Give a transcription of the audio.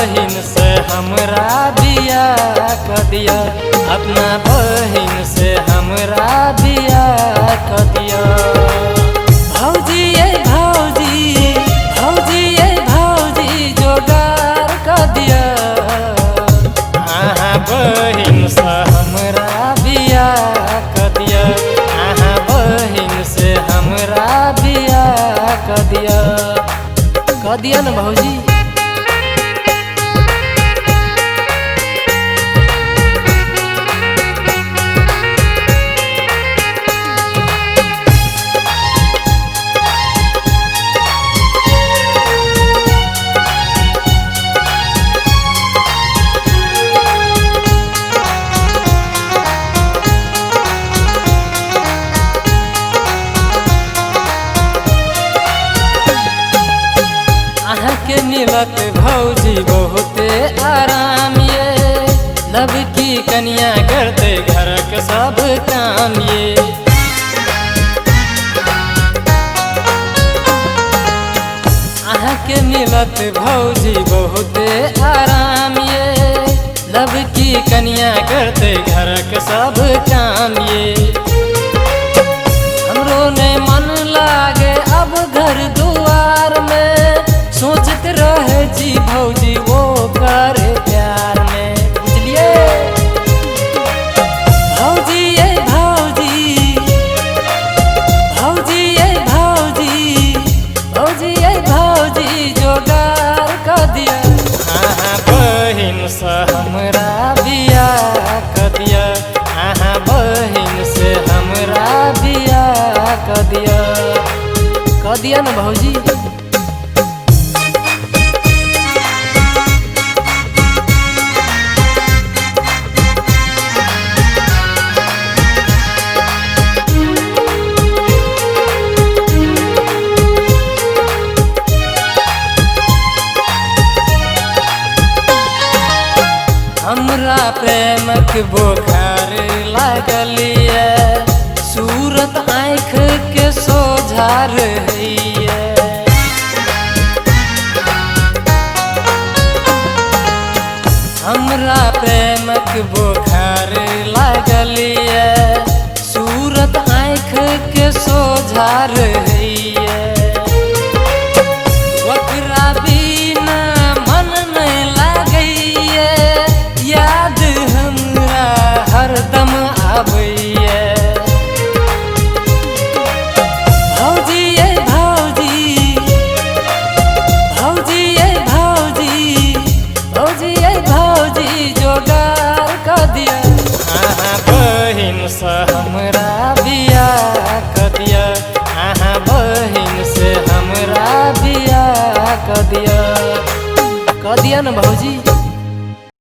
बहिन से हमरा बियाह क दिया, अपना बहिन से हमरा बियाह क दिया। भौजी ये भौजी, भौजी ये भौजी जोगार क दिया, आहा बहिन से हमरा बियाह क दिया, आहा बहिन से हमरा बियाह क दिया न भौजी। अहाँ के मिलत भौजी बहुते आराम ये, लब की कन्या करते घर के सब काम ये। अहाँ के मिलत भौजी बहुते आराम ये, लब की कन्या करते घर के सब काम ये। हमरो ने मन लागे अब घर दुआर में, सोचते रहे जी भौजी वो करे प्यार में, बुझलिए भौजी ये भौजी, भौजी ये भौजी, भौजी ये भौजी जोगार क दिया, आहा बहिन से हमरा बियाह क दिया, आहा बहिन से हमरा बियाह क दिया न भौजी। हमरा प्रेमक बोखार लागल ये, सूरत आँख के सोझा रहिए। हमरा प्रेमक बोखार लागल ये, सूरत आँख के सोझा रहिए। ओकरा बिना मन नहीं लागैए, याद हमरा हरदम आबैए। भौजी ये भौजी, भौजी ये भौजी, भौजी ये भौजी जोगार क दिया, आहा बहिन से हमरा बियाह क दिया, आहा बहिन से हमरा बियाह क दिया न भौजी।